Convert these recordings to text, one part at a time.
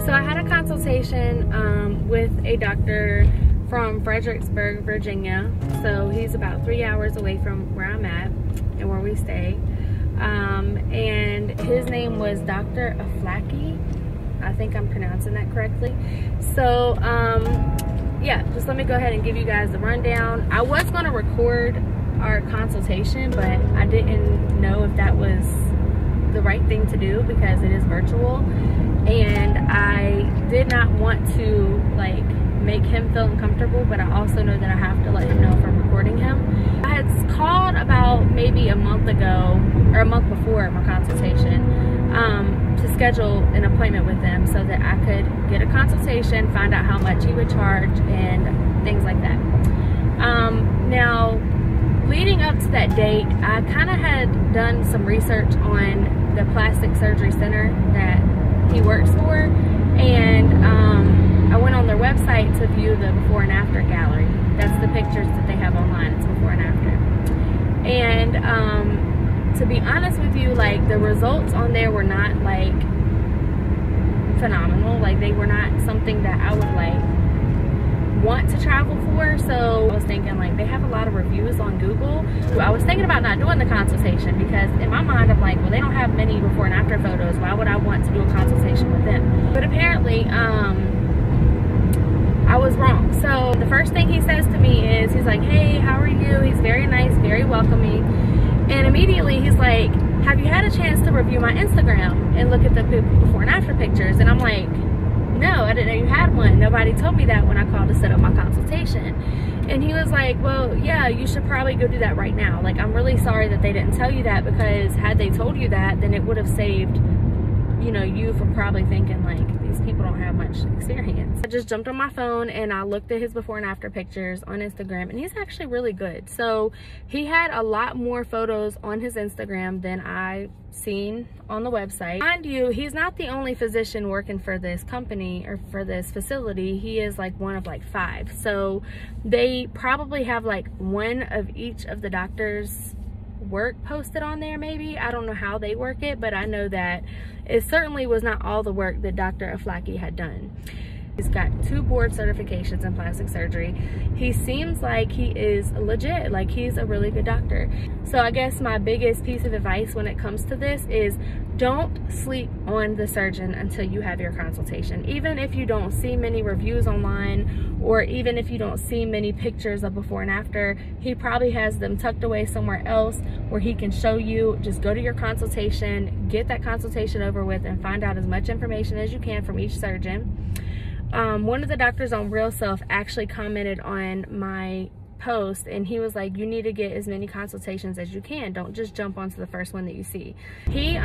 So I had a consultation with a doctor from Fredericksburg, Virginia. So he's about 3 hours away from where I'm at and where we stay. And his name was Dr. Aflaki. I think I'm pronouncing that correctly. So yeah, just let me go ahead and give you guys the rundown. I was going to record our consultation, but I didn't know if that was the right thing to do because it is virtual, and I did not want to like make him feel uncomfortable, but I also know that I have to let him know if I'm recording him. I had called about maybe a month ago or a month before my consultation to schedule an appointment with him so that I could get a consultation, find out how much he would charge and things like that. Now leading up to that date, I kind of had done some research on the plastic surgery center that he works for, and I went on their website to view the before and after gallery. That's the pictures that they have online. It's before and after. And to be honest with you, like the results on there were not like phenomenal. Like they were not something that I would like want to travel for. So I was thinking like they have a lot of reviews on Google. I was thinking about not doing the consultation because in my mind I'm like, well, they don't have many before and after photos. Why would I want to do a consultation with them? But apparently I was wrong. So the first thing he says to me is, he's like, hey, how are you? He's very nice, very welcoming. And immediately he's like, have you had a chance to review my Instagram and look at the before and after pictures? And I'm like, no, I didn't know you had one. Nobody told me that when I called to set up my consultation. And he was like, well, yeah, you should probably go do that right now. Like, I'm really sorry that they didn't tell you that, because had they told you that, then it would have saved, you know, you from probably thinking like these people don't have much experience. I just jumped on my phone and I looked at his before and after pictures on Instagram, and he's actually really good. So he had a lot more photos on his Instagram than I seen on the website. Mind you, he's not the only physician working for this company or for this facility. He is like one of like 5. So they probably have like one of each of the doctors' work posted on there, maybe. I don't know how they work it, but I know that it certainly was not all the work that Dr. Aflaki had done. He's got 2 board certifications in plastic surgery. He seems like he is legit, like he's a really good doctor. So I guess my biggest piece of advice when it comes to this is don't sleep on the surgeon until you have your consultation. Even if you don't see many reviews online, or even if you don't see many pictures of before and after, he probably has them tucked away somewhere else where he can show you. Just go to your consultation, get that consultation over with, and find out as much information as you can from each surgeon. One of the doctors on Real Self actually commented on my post, and he was like, you need to get as many consultations as you can. Don't just jump onto the first one that you see. He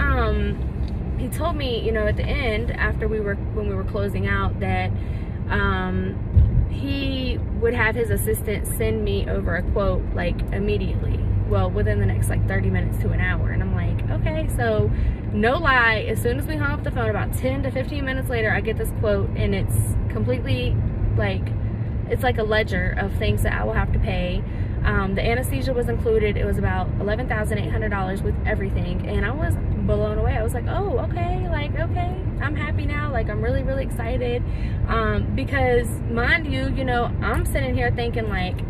told me, you know, at the end, after when we were closing out, that he would have his assistant send me over a quote like immediately. Well, within the next like 30 minutes to an hour. And I'm like, okay. So no lie, as soon as we hung up the phone, about 10 to 15 minutes later, I get this quote, and it's completely like, it's like a ledger of things that I will have to pay. The anesthesia was included. It was about $11,800 with everything, and I was blown away. I was like, oh, okay, like, okay, I'm happy now. Like, I'm really, really excited, because mind you, you know, I'm sitting here thinking like,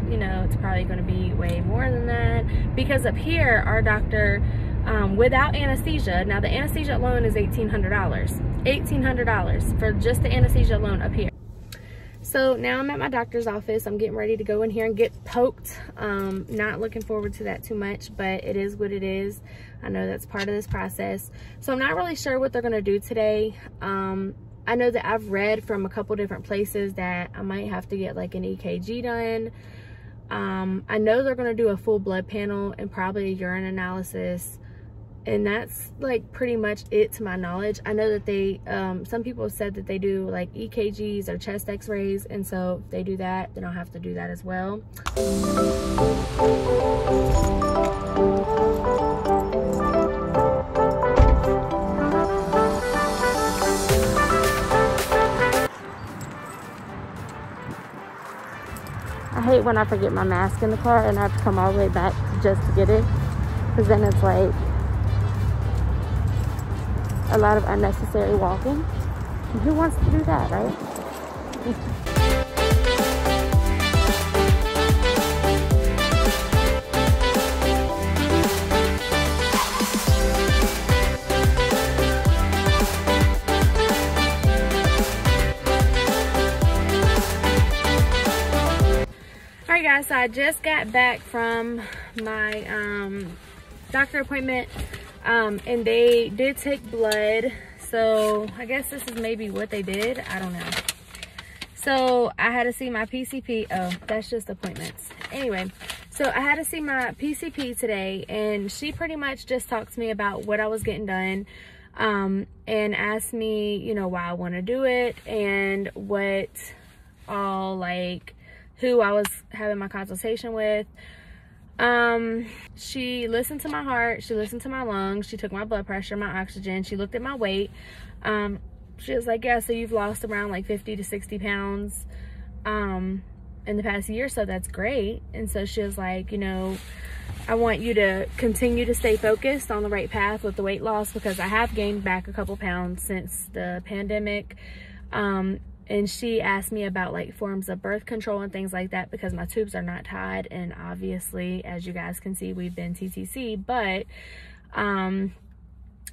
you know, it's probably going to be way more than that, because up here, our doctor, without anesthesia, now the anesthesia alone is $1,800 for just the anesthesia alone up here. So now I'm at my doctor's office. I'm getting ready to go in here and get poked. Not looking forward to that too much, but it is what it is. I know that's part of this process. So I'm not really sure what they're going to do today. I know that I've read from a couple different places that I might have to get like an EKG done. I know they're going to do a full blood panel and probably a urine analysis. And that's like pretty much it to my knowledge. I know that they, some people said that they do like EKGs or chest x-rays. And so if they do that, then I'll have to do that as well. I hate when I forget my mask in the car and I have to come all the way back just to get it. Because then it's like a lot of unnecessary walking. Who wants to do that, right? Alright guys, so I just got back from my doctor appointment, and they did take blood. So I guess this is maybe what they did. I don't know. So I had to see my PCP. Oh, that's just appointments. Anyway, so I had to see my PCP today, and she pretty much just talked to me about what I was getting done, and asked me, you know, why I want to do it, and what all, like, who I was having my consultation with. She listened to my heart, she listened to my lungs, she took my blood pressure, my oxygen, she looked at my weight. She was like, yeah, so you've lost around like 50 to 60 pounds in the past year, so that's great. And so she was like, you know, I want you to continue to stay focused on the right path with the weight loss, because I have gained back a couple pounds since the pandemic. And she asked me about like forms of birth control and things like that, because my tubes are not tied. And obviously, as you guys can see, we've been TTC, but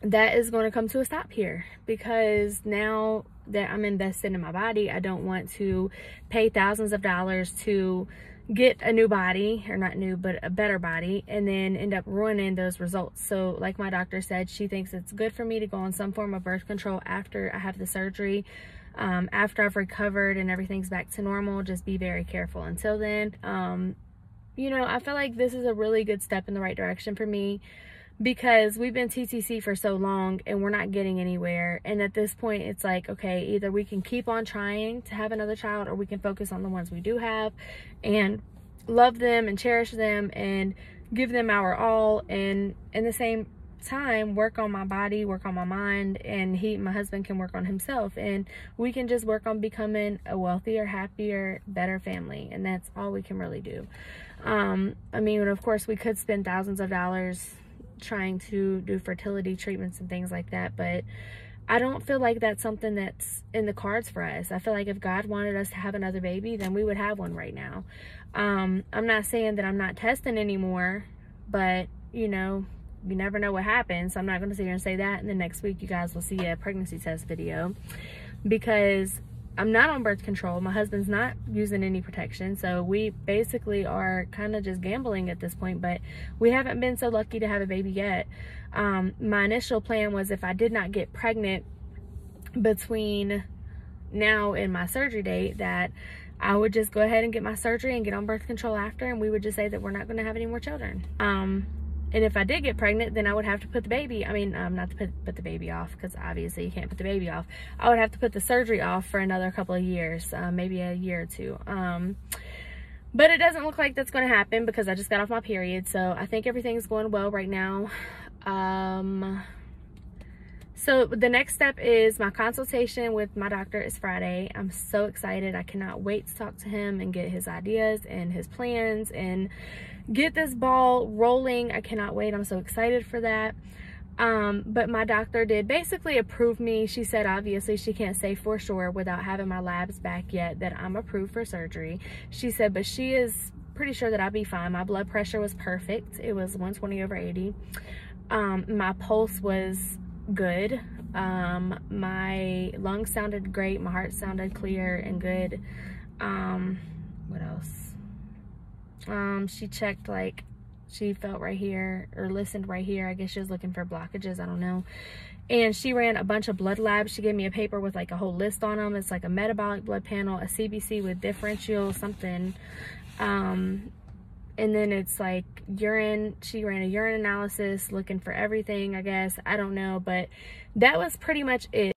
that is going to come to a stop here, because now that I'm invested in my body, I don't want to pay thousands of dollars to get a new body, or not new, but a better body, and then end up ruining those results. So like my doctor said, she thinks it's good for me to go on some form of birth control after I have the surgery. After I've recovered and everything's back to normal, just be very careful until then. You know, I feel like this is a really good step in the right direction for me, because we've been TTC for so long and we're not getting anywhere. And at this point, it's like, okay, either we can keep on trying to have another child, or we can focus on the ones we do have and love them and cherish them and give them our all, and in the same time work on my body, work on my mind, and my husband can work on himself, and we can just work on becoming a wealthier, happier, better family. And that's all we can really do. I mean, of course we could spend thousands of dollars trying to do fertility treatments and things like that, but I don't feel like that's something that's in the cards for us. I feel like if God wanted us to have another baby, then we would have one right now. I'm not saying that I'm not testing anymore, but you know, you never know what happens. So I'm not going to sit here and say that, and then next week you guys will see a pregnancy test video, because I'm not on birth control. My husband's not using any protection. So we basically are kind of just gambling at this point, but we haven't been so lucky to have a baby yet. My initial plan was, if I did not get pregnant between now and my surgery date, that I would just go ahead and get my surgery and get on birth control after, and we would just say that we're not going to have any more children. And if I did get pregnant, then I would have to put the baby, not to put the baby off, because obviously you can't put the baby off. I would have to put the surgery off for another couple of years, maybe a year or two. But it doesn't look like that's going to happen, because I just got off my period. So I think everything's going well right now. So the next step is my consultation with my doctor is Friday. I'm so excited. I cannot wait to talk to him and get his ideas and his plans and get this ball rolling. I cannot wait. I'm so excited for that. But my doctor did basically approve me. She said obviously she can't say for sure without having my labs back yet that I'm approved for surgery. She said, but she is pretty sure that I'll be fine. My blood pressure was perfect. It was 120/80. My pulse was good. My lungs sounded great. My heart sounded clear and good. What else? She checked, like, she felt right here, or listened right here. I guess she was looking for blockages, I don't know. And she ran a bunch of blood labs. She gave me a paper with like a whole list on them. It's like a metabolic blood panel, a CBC with differential something, and then it's like urine. She ran a urine analysis looking for everything, I guess. I don't know, but that was pretty much it.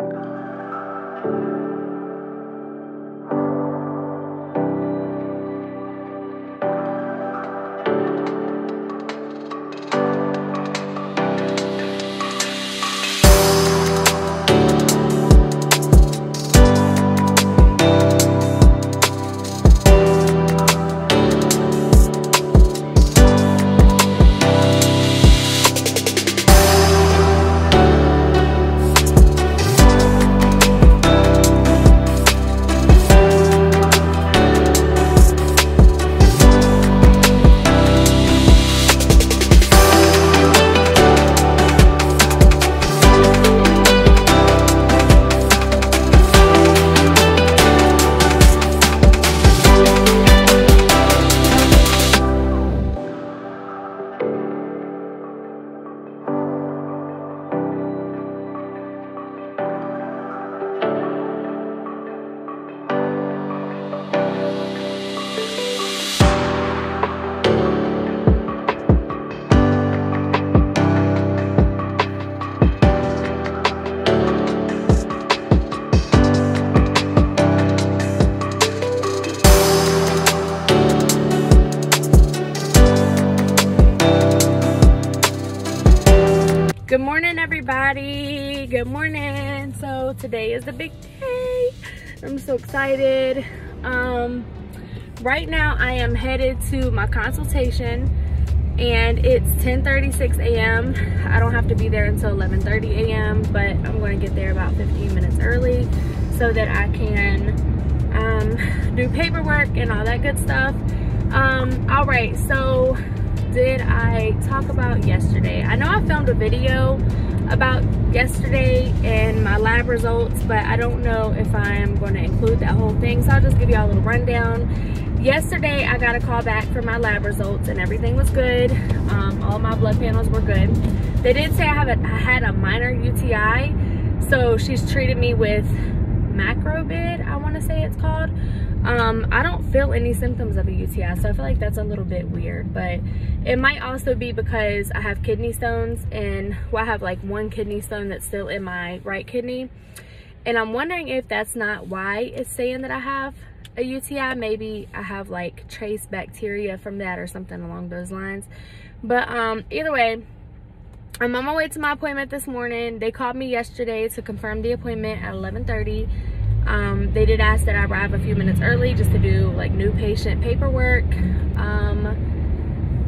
everybody, good morning. So today is the big day. I'm so excited. Right now I am headed to my consultation and it's 10:36 a.m. I don't have to be there until 11:30 a.m. but I'm going to get there about 15 minutes early so that I can do paperwork and all that good stuff. All right, so did I talk about yesterday? I know I filmed a video about yesterday and my lab results, but I don't know if I am going to include that whole thing, so I'll just give you all a little rundown. Yesterday I got a call back for my lab results and everything was good. All my blood panels were good. They did say I had a minor UTI, so she's treated me with macrobid, I want to say it's called. I don't feel any symptoms of a UTI, so I feel like that's a little bit weird, but it might also be because I have kidney stones, and well, I have like one kidney stone that's still in my right kidney, and I'm wondering if that's not why it's saying that I have a UTI. Maybe I have like trace bacteria from that or something along those lines. But either way, I'm on my way to my appointment this morning. They called me yesterday to confirm the appointment at 11:30. They did ask that I arrive a few minutes early just to do like new patient paperwork.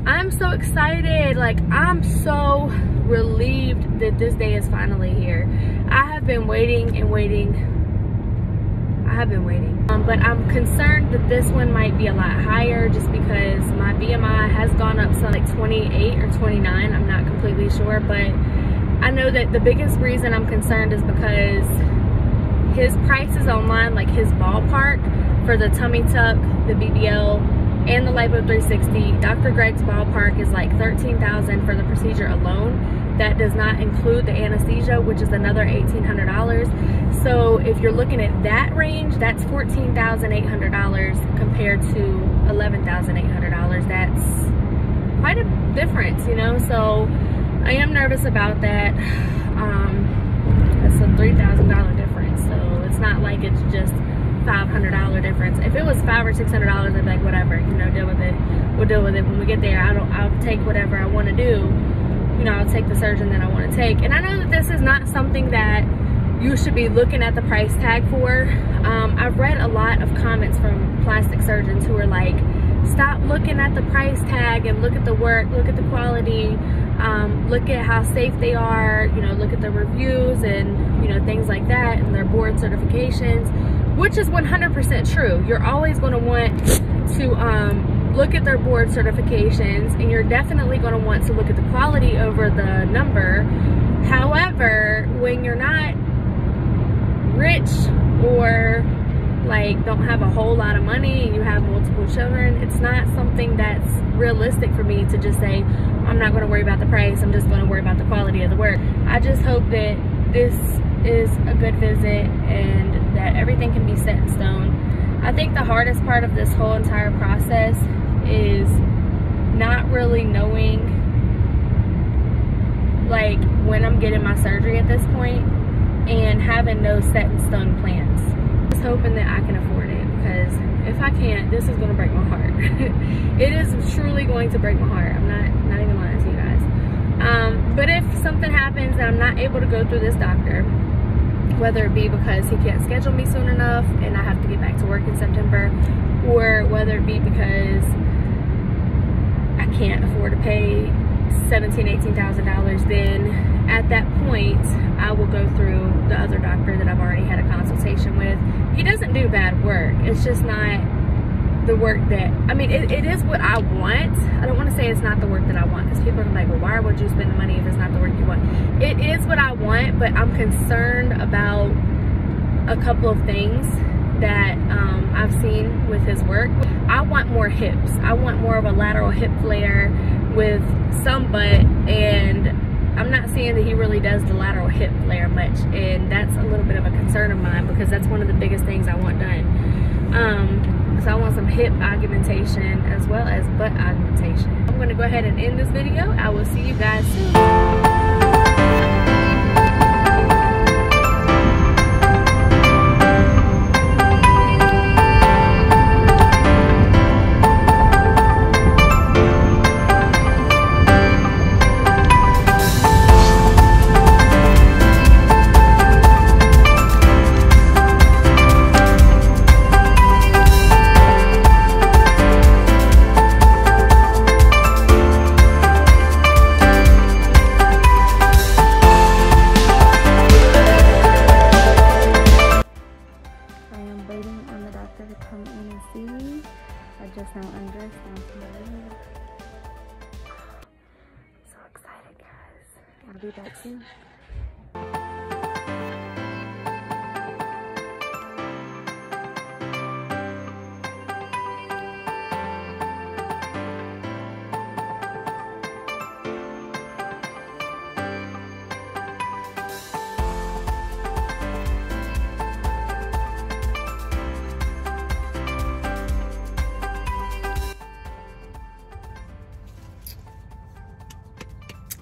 I'm so excited. Like, I'm so relieved that this day is finally here. I have been waiting and waiting. But I'm concerned that this one might be a lot higher just because my BMI has gone up to like 28 or 29. I'm not completely sure, but I know that the biggest reason I'm concerned is because his prices online, like his ballpark for the tummy tuck, the BBL, and the LIPO360, Dr. Greg's ballpark is like $13,000 for the procedure alone. That does not include the anesthesia, which is another $1,800. So if you're looking at that range, that's $14,800 compared to $11,800. That's quite a difference, you know? So I am nervous about that. It's a $3,000 difference, so it's not like it's just $500 difference. If it was $500 or $600, I'd be like, whatever, you know, deal with it. We'll deal with it when we get there. I'll take whatever I want to do. You know, I'll take the surgeon that I want to take. And I know that this is not something that you should be looking at the price tag for. I've read a lot of comments from plastic surgeons who are like, stop looking at the price tag and look at the work, look at the quality, look at how safe they are, you know, look at the reviews and, you know, things like that, and their board certifications, which is 100% true. You're always going to want to look at their board certifications, and you're definitely going to want to look at the quality over the number. However, when you're not rich or like don't have a whole lot of money and you have multiple children, it's not something that's realistic for me to just say, I'm not going to worry about the price, I'm just going to worry about the quality of the work. I just hope that this is a good visit and that everything can be set in stone. I think the hardest part of this whole entire process is not really knowing like when I'm getting my surgery at this point and having no set in stone plans. Just hoping that I can afford it, because if I can't, this is going to break my heart. It is truly going to break my heart. I'm not even lying to you guys. But if something happens and I'm not able to go through this doctor, whether it be because he can't schedule me soon enough and I have to get back to work in September, or whether it be because I can't afford to pay $17,000, $18,000, then at that point I will go through the other doctor that I've already had a consultation with. He doesn't do bad work. It's just not the work that, I mean, it is what I want. I don't want to say it's not the work that I want, because people are like, well, why would you spend the money if it's not the work you want? It is what I want, but I'm concerned about a couple of things that I've seen with his work. I want more hips. I want more of a lateral hip flare with some butt, and I'm not seeing that he really does the lateral hip flare much, and that's a little bit of a concern of mine because that's one of the biggest things I want done. So I want some hip augmentation as well as butt augmentation. I'm going to go ahead and end this video. I will see you guys soon. now undressed down to my room. So excited, guys. I'll be back soon.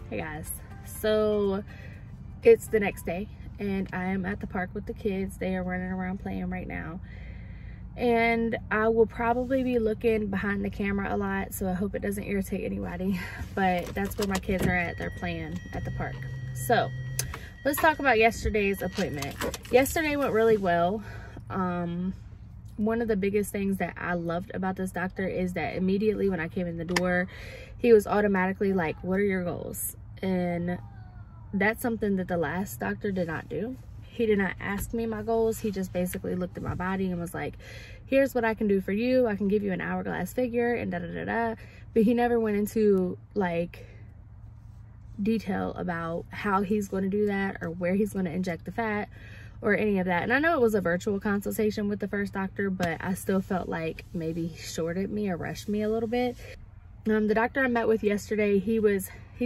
Hey guys, so it's the next day and I am at the park with the kids. They are running around playing right now, and I will probably be looking behind the camera a lot, so I hope it doesn't irritate anybody, but that's where my kids are at. They're playing at the park. So let's talk about yesterday's appointment. Yesterday went really well. One of the biggest things that I loved about this doctor is that immediately when I came in the door, he was automatically like, what are your goals? And that's something that the last doctor did not do. He did not ask me my goals. He just basically looked at my body and was like, here's what I can do for you. I can give you an hourglass figure and da da da da. But he never went into like detail about how he's going to do that or where he's going to inject the fat or any of that. And I know it was a virtual consultation with the first doctor, but I still felt like maybe he shorted me or rushed me a little bit. The doctor I met with yesterday, he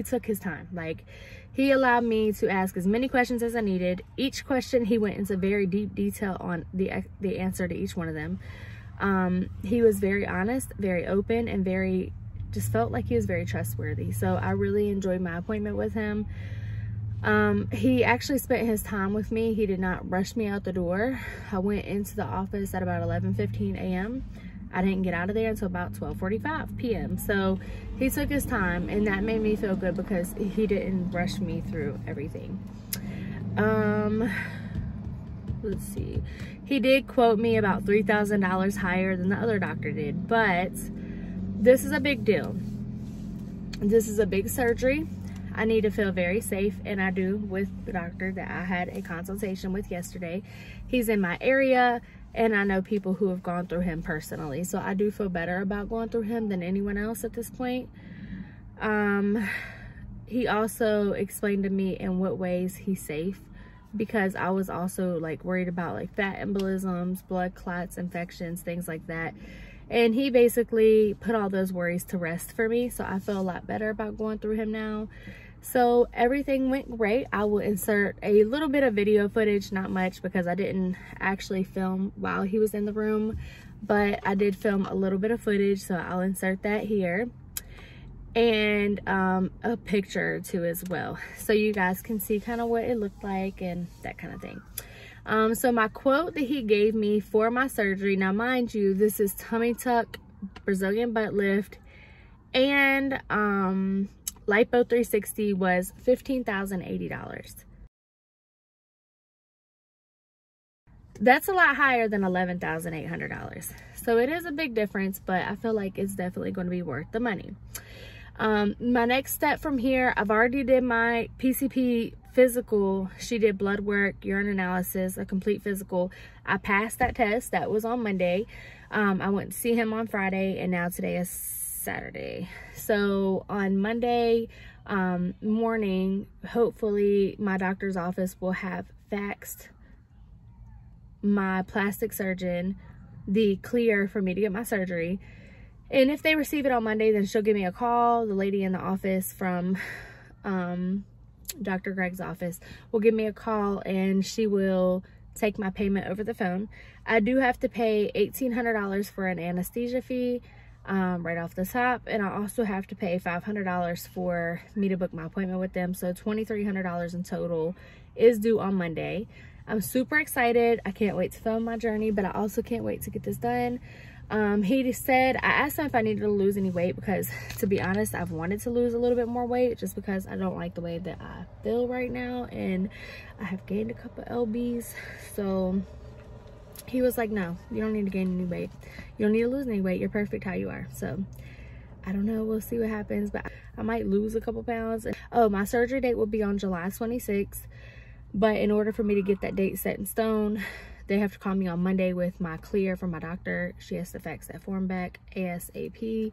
took his time. Like, he allowed me to ask as many questions as I needed. Each question, he went into very deep detail on the answer to each one of them. He was very honest, very open, and just felt like he was very trustworthy. So I really enjoyed my appointment with him. He actually spent his time with me. He did not rush me out the door. I went into the office at about 11:15 a.m. I didn't get out of there until about 12:45 p.m. So he took his time, and that made me feel good because he didn't rush me through everything. Let's see. He did quote me about $3,000 higher than the other doctor did, but this is a big deal. This is a big surgery. I need to feel very safe, and I do with the doctor that I had a consultation with yesterday. He's in my area, and I know people who have gone through him personally, so I do feel better about going through him than anyone else at this point. He also explained to me in what ways he's safe, because I was also like worried about like fat embolisms, blood clots, infections, things like that. And he basically put all those worries to rest for me, so I feel a lot better about going through him now. So everything went great. I will insert a little bit of video footage, not much because I didn't actually film while he was in the room, but I did film a little bit of footage, so I'll insert that here. And a picture too as well, so you guys can see kind of what it looked like and that kind of thing. So my quote that he gave me for my surgery, now mind you, this is tummy tuck, Brazilian butt lift, and LIPO360 was $15,080. That's a lot higher than $11,800. So it is a big difference, but I feel like it's definitely going to be worth the money. My next step from here, I've already did my PCP physical. She did blood work, urine analysis, a complete physical. I passed that test. That was on Monday. I went to see him on Friday, and now today is Saturday. So on Monday morning, hopefully my doctor's office will have faxed my plastic surgeon the clear for me to get my surgery. And if they receive it on Monday, then she'll give me a call. The lady in the office from Dr. Greg's office will give me a call, and she will take my payment over the phone. I do have to pay $1,800 for an anesthesia fee right off the top, and I also have to pay $500 for me to book my appointment with them. So $2,300 in total is due on Monday. I'm super excited. I can't wait to film my journey, but I also can't wait to get this done. He said, I asked him if I needed to lose any weight because, to be honest, I've wanted to lose a little bit more weight just because I don't like the way that I feel right now, and I have gained a couple lbs. So he was like, no, you don't need to gain any weight. You don't need to lose any weight. You're perfect how you are. So I don't know. We'll see what happens, but I might lose a couple pounds. Oh, my surgery date will be on July 26th. But in order for me to get that date set in stone, they have to call me on Monday with my clear from my doctor. She has to fax that form back ASAP,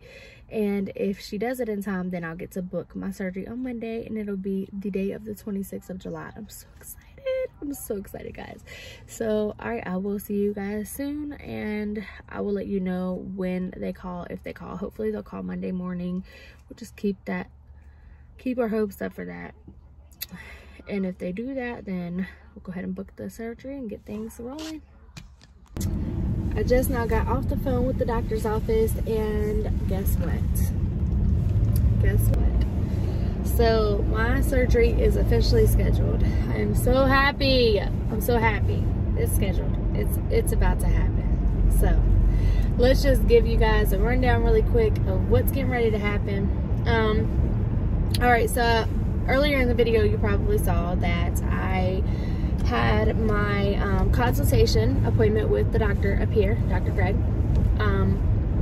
and if she does it in time, then I'll get to book my surgery on Monday, and it'll be the day of the 26th of July. I'm so excited. I'm so excited, guys. So all right, I will see you guys soon, and I will let you know when they call, if they call. Hopefully they'll call Monday morning. We'll just keep our hopes up for that. And if they do that, then we'll go ahead and book the surgery and get things rolling. I just now got off the phone with the doctor's office, and guess what? So my surgery is officially scheduled. I am so happy. I'm so happy. It's scheduled. It's about to happen. So let's just give you guys a rundown really quick of what's getting ready to happen. All right, so earlier in the video you probably saw that I had my consultation appointment with the doctor up here, Dr. Greg,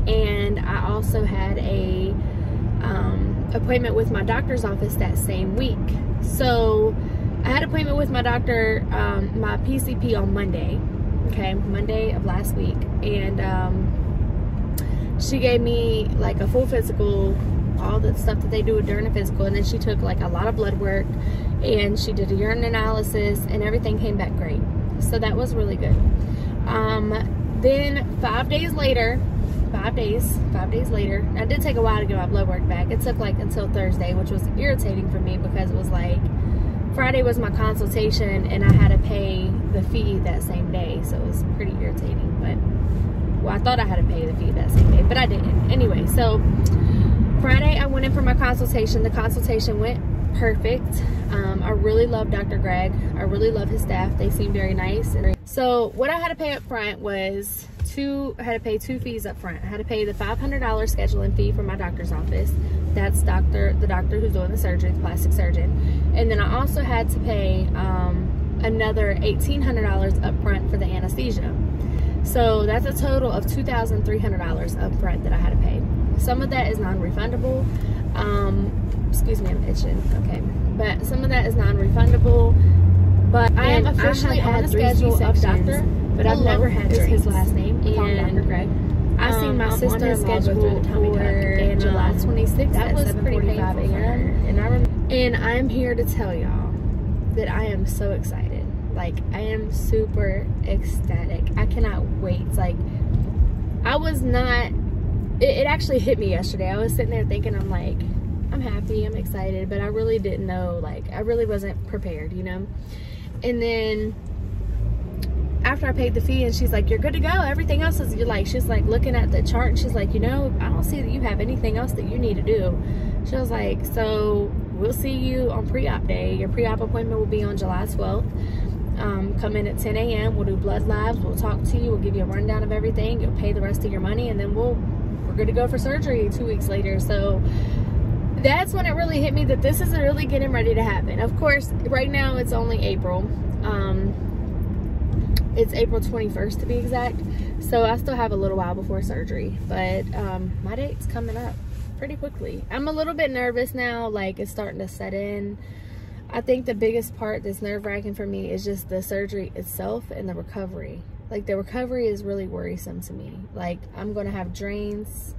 and I also had a appointment with my doctor's office that same week. So I had an appointment with my doctor, my PCP, on Monday, okay, Monday of last week, and she gave me like a full physical, all the stuff that they do during a physical, and then she took like a lot of blood work, and she did a urine analysis, and everything came back great. So that was really good. Then 5 days later, I did take a while to get my blood work back. It took like until Thursday, which was irritating for me because it was like Friday was my consultation and I had to pay the fee that same day, so it was pretty irritating. But well, I thought I had to pay the fee that same day, but I didn't. Anyway, so Friday I went in for my consultation. The consultation went perfect. I really love Dr. Greg. I really love his staff. They seem very nice. So what I had to pay up front was I had to pay two fees up front. I had to pay the $500 scheduling fee for my doctor's office. That's the doctor who's doing the surgery, the plastic surgeon. And then I also had to pay another $1,800 up front for the anesthesia. So that's a total of $2,300 up front that I had to pay. Some of that is non-refundable. Excuse me, I'm itching. Okay, but some of that is non-refundable. But I am officially on the schedule of doctor, but I've never had his last name. And Dr. Greg. I seen my sister schedule for July 26th at 7:45 a.m. And I'm here to tell y'all that I am so excited. Like, I am super ecstatic. I cannot wait. Like, I was not. It actually hit me yesterday. I was sitting there thinking, I'm like, I'm happy, I'm excited, but I really didn't know. Like, I really wasn't prepared, you know. And then after I paid the fee, and she's like, you're good to go, everything else is, you're like, she's like looking at the chart, and she's like, you know, I don't see that you have anything else that you need to do. She was like, so we'll see you on pre-op day. Your pre-op appointment will be on July 12th. Come in at 10 a.m. We'll do blood labs, we'll talk to you, we'll give you a rundown of everything, you'll pay the rest of your money, and then we're good to go for surgery 2 weeks later. So that's when it really hit me that this is really getting ready to happen. Of course, right now it's only April. It's April 21st to be exact. So I still have a little while before surgery, but my date's coming up pretty quickly. I'm a little bit nervous now, like it's starting to set in. I think the biggest part that's nerve-wracking for me is just the surgery itself and the recovery. Like, the recovery is really worrisome to me. Like, I'm gonna have drains.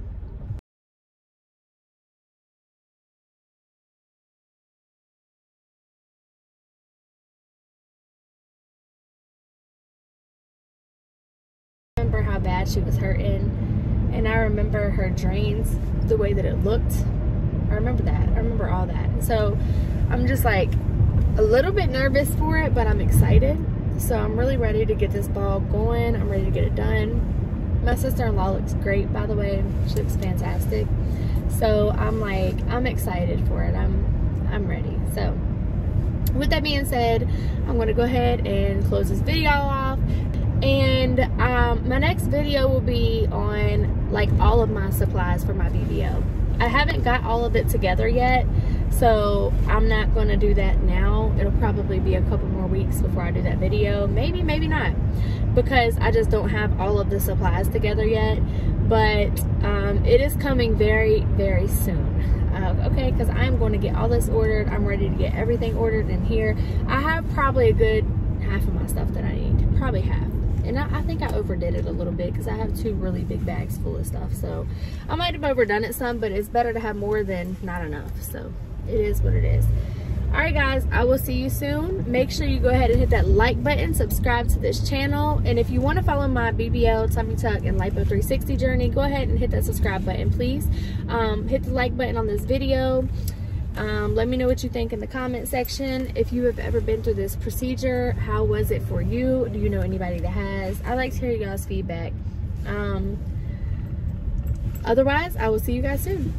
I remember how bad she was hurting, and I remember her drains, the way that it looked. I remember that. I remember all that. So I'm just like a little bit nervous for it, but I'm excited. So I'm really ready to get this ball going. I'm ready to get it done. My sister-in-law looks great, by the way. She looks fantastic. So I'm like, I'm excited for it. I'm ready. So with that being said, I'm gonna go ahead and close this video off. And my next video will be on like all of my supplies for my BBL. I haven't got all of it together yet, so I'm not going to do that now. It'll probably be a couple more weeks before I do that video. Maybe, maybe not, because I just don't have all of the supplies together yet. But it is coming very, very soon. Okay, because I'm going to get all this ordered. I'm ready to get everything ordered in here. I have probably a good half of my stuff that I need. Probably half. And I think I overdid it a little bit because I have 2 really big bags full of stuff. So I might have overdone it some, but it's better to have more than not enough. So it is what it is. All right, guys, I will see you soon. Make sure you go ahead and hit that like button, subscribe to this channel. And if you want to follow my BBL, tummy tuck, and LIPO360 journey, go ahead and hit that subscribe button, please. Hit the like button on this video. Let me know what you think in the comment section. If you have ever been through this procedure, how was it for you? Do you know anybody that has? I like to hear you guys' feedback. Otherwise, I will see you guys soon.